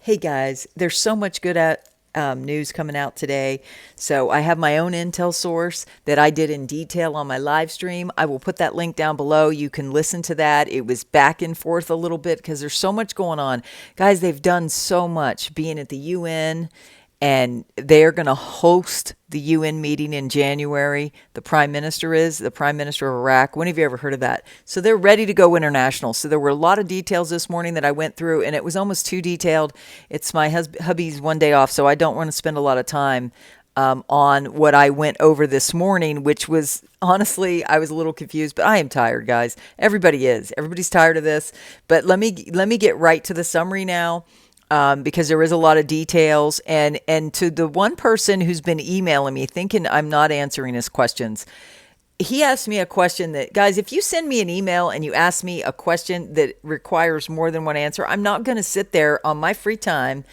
Hey guys, there's so much good news coming out today. So I have my own intel source that I did in detail on my live stream. I will put that link down below. You can listen to that. It was back and forth a little bit because there's so much going on. Guys, they've done so much being at the UN, and they're going to host the UN meeting in January. The prime minister of Iraq. When have you ever heard of that? So they're ready to go international. So there were a lot of details this morning that I went through, and it was almost too detailed. It's my hubby's one day off, so I don't want to spend a lot of time on what I went over this morning, which was honestly, I was a little confused, but I am tired, guys. Everybody is. Everybody's tired of this. But let me get right to the summary now. Because there is a lot of details, and to the one person who's been emailing me thinking I'm not answering his questions, he asked me a question that, guys, if you send me an email and you ask me a question that requires more than one answer, I'm not going to sit there on my free time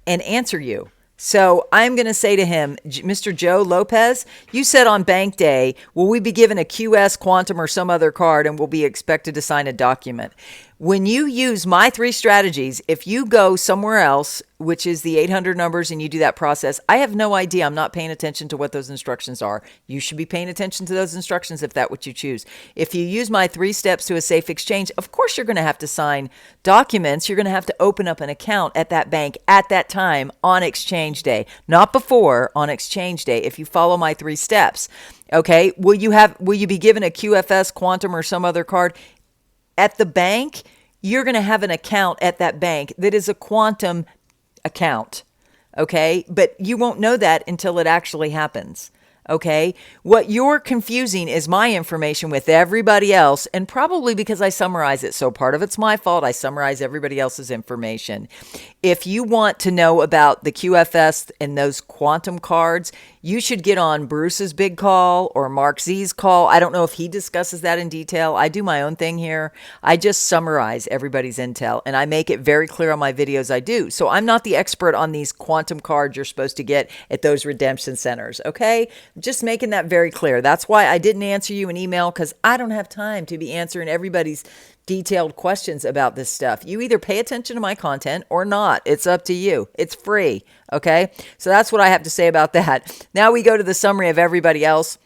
and answer you. So I'm going to say to him, Mr. Joe Lopez, you said on bank day, will we be given a QS, Quantum, or some other card and will be expected to sign a document? When you use my 3 strategies, if you go somewhere else, which is the 800 numbers, and you do that process, I have no idea. I'm not paying attention to what those instructions are. You should be paying attention to those instructions if that's what you choose. If you use my 3 steps to a safe exchange, of course you're going to have to sign documents. You're going to have to open up an account at that bank at that time on exchange day, not before, on exchange day, if you follow my 3 steps. Okay, will you be given a QFS, Quantum, or some other card? At the bank, you're going to have an account at that bank that is a Quantum account, okay? But you won't know that until it actually happens, okay? What you're confusing is my information with everybody else, and probably because I summarize it. So part of it's my fault. I summarize everybody else's information. If you want to know about the QFS and those Quantum cards, you should get on Bruce's big call or Mark Z's call. I don't know if he discusses that in detail. I do my own thing here. I just summarize everybody's intel, and I make it very clear on my videos I do. So I'm not the expert on these Quantum cards you're supposed to get at those redemption centers, okay? Just making that very clear. That's why I didn't answer you an email, because I don't have time to be answering everybody's detailed questions about this stuff. You either pay attention to my content or not. It's up to you. It's free. Okay. So that's what I have to say about that. Now we go to the summary of everybody else.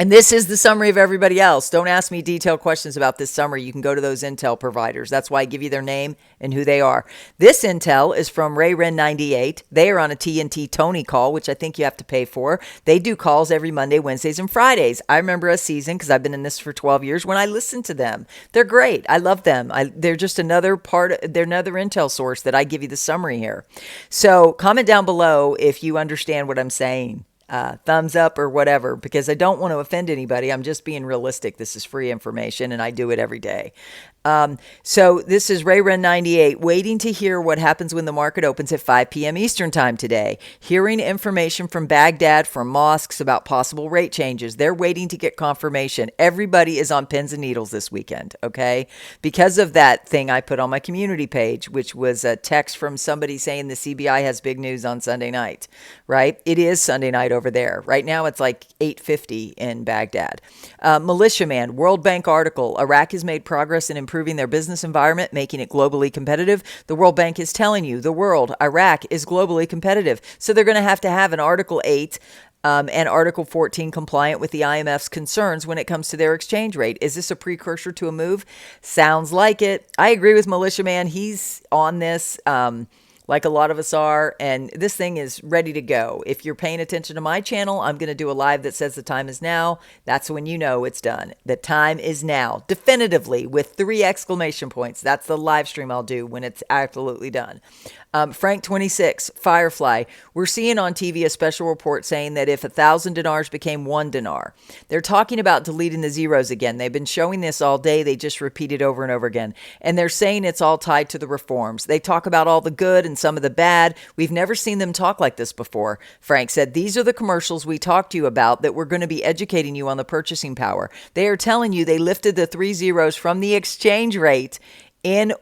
And this is the summary of everybody else. Don't ask me detailed questions about this summary. You can go to those intel providers. That's why I give you their name and who they are. This intel is from RayRen 98. They are on a TNT call, which I think you have to pay for. They do calls every Monday, Wednesdays, and Fridays. I remember a season, because I've been in this for 12 years, when I listened to them. They're great. I love them. They're just another they're another intel source that I give you the summary here. So comment down below if you understand what I'm saying. Thumbs up or whatever, because I don't want to offend anybody. I'm just being realistic. This is free information, and I do it every day. So this is RayRen 98, waiting to hear what happens when the market opens at 5 p.m. Eastern time today. Hearing information from Baghdad, from mosques about possible rate changes. They're waiting to get confirmation. Everybody is on pins and needles this weekend, okay? Because of that thing I put on my community page, which was a text from somebody saying the CBI has big news on Sunday night, right? It is Sunday night over there. Right now it's like 8:50 in Baghdad. Militiaman, World Bank article, Iraq has made progress in improving their business environment, making it globally competitive. The World Bank is telling you Iraq is globally competitive. So they're going to have an Article 8 and Article 14 compliant with the IMF's concerns when it comes to their exchange rate. Is this a precursor to a move? Sounds like it. I agree with Militiaman. He's on this. Like a lot of us are, and this thing is ready to go. If you're paying attention to my channel, I'm going to do a live that says the time is now. That's when you know it's done. The time is now, definitively, with 3 exclamation points. That's the live stream I'll do when it's absolutely done. Frank 26, Firefly. We're seeing on TV a special report saying that if 1,000 dinars became 1 dinar, they're talking about deleting the zeros again. They've been showing this all day. They just repeat it over and over again. And they're saying it's all tied to the reforms. They talk about all the good and some of the bad. We've never seen them talk like this before. Frank said, these are the commercials we talked to you about that we're going to be educating you on the purchasing power. They are telling you they lifted the 3 zeros from the exchange rate in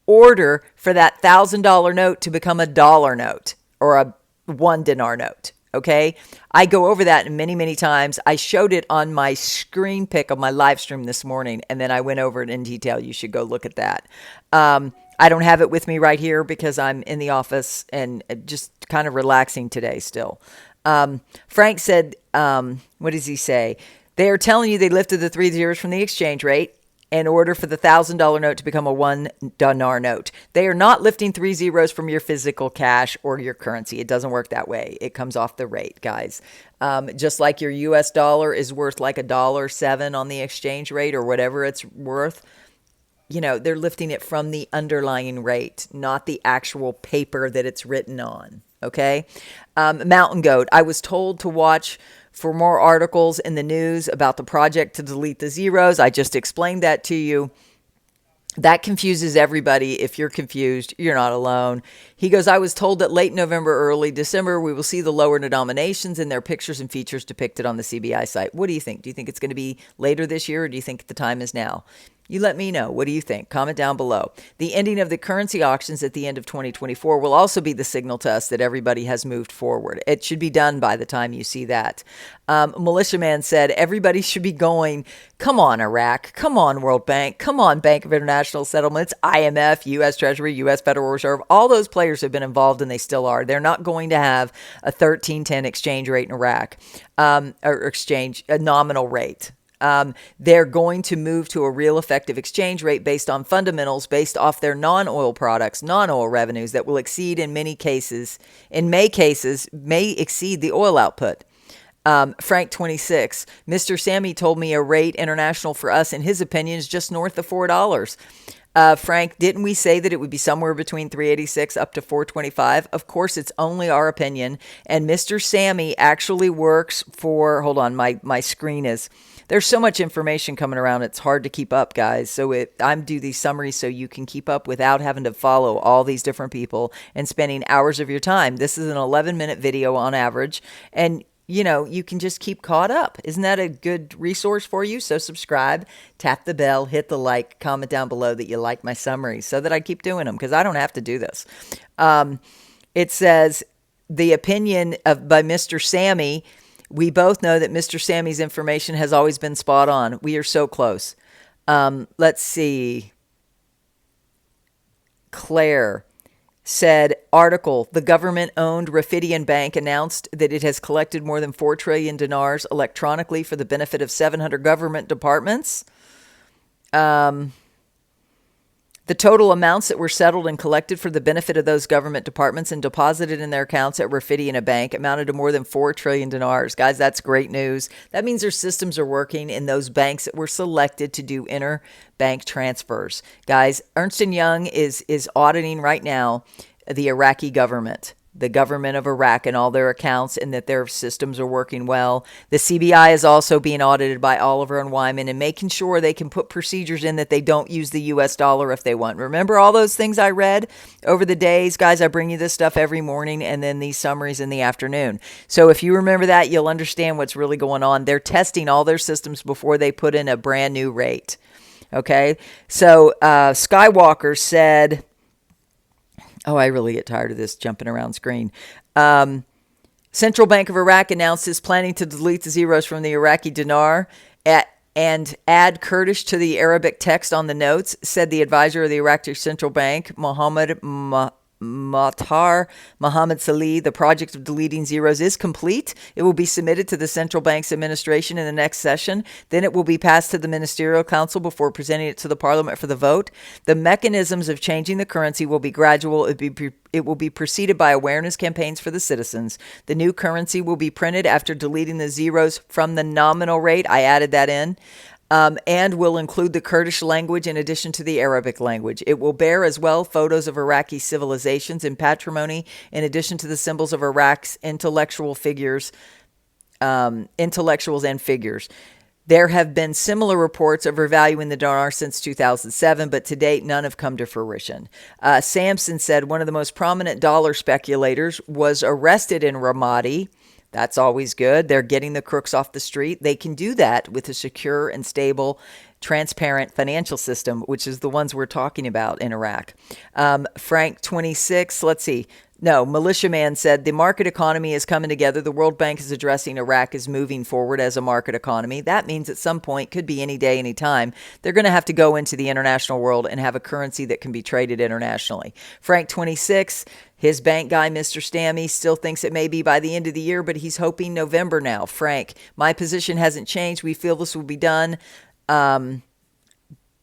order for that $1,000 note to become a dollar note or a 1 dinar note. Okay. I go over that many, many times. I showed it on my screen pick of my live stream this morning, and then I went over it in detail. You should go look at that. I don't have it with me right here because I'm in the office and just kind of relaxing today still. Frank said, what does he say? They are telling you they lifted the 3 zeros from the exchange rate in order for the $1,000 note to become a 1 dinar note. They are not lifting 3 zeros from your physical cash or your currency. It doesn't work that way. It comes off the rate, guys. Just like your US dollar is worth like $1.07 on the exchange rate or whatever it's worth. You know, they're lifting it from the underlying rate, not the actual paper that it's written on. Okay. Mountain Goat, I was told to watch for more articles in the news about the project to delete the zeros. I just explained that to you. That confuses everybody. If you're confused, you're not alone. He goes, I was told that late November, early December, we will see the lower denominations and their pictures and features depicted on the CBI site. What do you think? Do you think it's going to be later this year, or do you think the time is now? You let me know. What do you think? Comment down below. The ending of the currency auctions at the end of 2024 will also be the signal to us that everybody has moved forward. It should be done by the time you see that. Militiaman said, everybody should be going, come on, Iraq. Come on, World Bank. Come on, Bank of International Settlements, IMF, U.S. Treasury, U.S. Federal Reserve. All those players have been involved, and they still are. They're not going to have a 13.10 exchange rate in Iraq, or a nominal rate. They're going to move to a real effective exchange rate based on fundamentals, based off their non-oil products, non-oil revenues that will exceed may exceed the oil output. Frank 26, Mr. Sammy told me a rate international for us, in his opinion, is just north of $4. Frank, didn't we say that it would be somewhere between 386 up to 425? Of course, it's only our opinion. And Mr. Sammy actually works for, hold on, my screen is, there's so much information coming around. It's hard to keep up, guys. So I'm do these summaries so you can keep up without having to follow all these different people and spending hours of your time. This is an 11-minute video on average. And you know, you can just keep caught up. Isn't that a good resource for you? So subscribe, tap the bell, hit the like, comment down below that you like my summaries so that I keep doing them, because I don't have to do this. It says, the opinion by Mr. Sammy, we both know that Mr. Sammy's information has always been spot on. We are so close. Let's see. Claire said, article, the government-owned Rafidian Bank announced that it has collected more than 4 trillion dinars electronically for the benefit of 700 government departments. The total amounts that were settled and collected for the benefit of those government departments and deposited in their accounts at Rafidian Bank amounted to more than 4 trillion dinars. Guys, that's great news. That means their systems are working in those banks that were selected to do interbank transfers. Guys, Ernst & Young is auditing right now the Iraqi government, the government of Iraq, and all their accounts, and that their systems are working well. The CBI is also being audited by Oliver and Wyman and making sure they can put procedures in that they don't use the US dollar if they want. Remember all those things I read over the days? Guys, I bring you this stuff every morning and then these summaries in the afternoon. So if you remember that, you'll understand what's really going on. They're testing all their systems before they put in a brand new rate. Okay? So Skywalker said... Oh, I really get tired of this jumping around screen. Central Bank of Iraq announced it's planning to delete the zeros from the Iraqi dinar and add Kurdish to the Arabic text on the notes, said the advisor of the Iraqi Central Bank, Mohammed Salih. The project of deleting zeros is complete. It will be submitted to the central bank's administration in the next session. Then it will be passed to the ministerial council before presenting it to the parliament for the vote. The mechanisms of changing the currency will be gradual. It will be preceded by awareness campaigns for the citizens. The new currency will be printed after deleting the zeros from the nominal rate. I added that in. And will include the Kurdish language in addition to the Arabic language. It will bear as well photos of Iraqi civilizations and patrimony in addition to the symbols of Iraq's intellectuals and figures. There have been similar reports of revaluing the dinar since 2007, but to date, none have come to fruition. Sampson said one of the most prominent dollar speculators was arrested in Ramadi. That's always good. They're getting the crooks off the street. They can do that with a secure and stable, transparent financial system, which is the ones we're talking about in Iraq. Frank 26, let's see. No, Militiaman said the market economy is coming together. The World Bank is addressing Iraq is moving forward as a market economy. That means at some point, could be any day, any time, they're going to have to go into the international world and have a currency that can be traded internationally. Frank 26, his bank guy, Mr. Stammy, still thinks it may be by the end of the year, but he's hoping November now. Frank, my position hasn't changed. We feel this will be done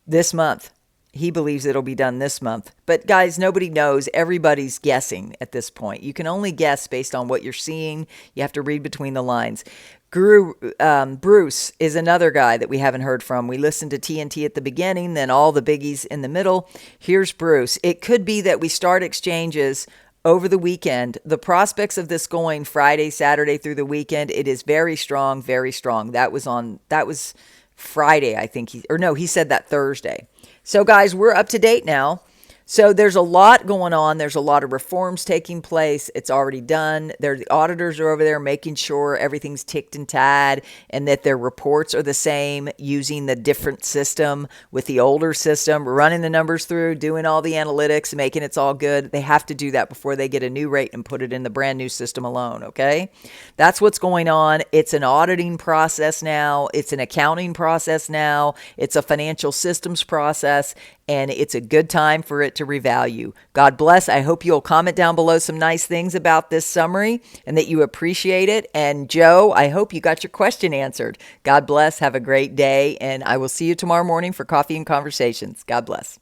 this month. He believes it'll be done this month. But guys, nobody knows. Everybody's guessing at this point. You can only guess based on what you're seeing. You have to read between the lines. Bruce is another guy that we haven't heard from. We listened to TNT at the beginning, then all the biggies in the middle. Here's Bruce. It could be that we start exchanges over the weekend. The prospects of this going Friday, Saturday through the weekend, it is very strong, very strong. That was Friday, I think he said that Thursday. So guys, we're up to date now. So there's a lot going on. There's a lot of reforms taking place. It's already done. The auditors are over there making sure everything's ticked and tied and that their reports are the same using the different system with the older system. We're running the numbers through, doing all the analytics, making it's all good. They have to do that before they get a new rate and put it in the brand new system alone, okay? That's what's going on. It's an auditing process now. It's an accounting process now. It's a financial systems process. And it's a good time for it to revalue. God bless. I hope you'll comment down below some nice things about this summary and that you appreciate it. And Joe, I hope you got your question answered. God bless. Have a great day. And I will see you tomorrow morning for Coffee and Conversations. God bless.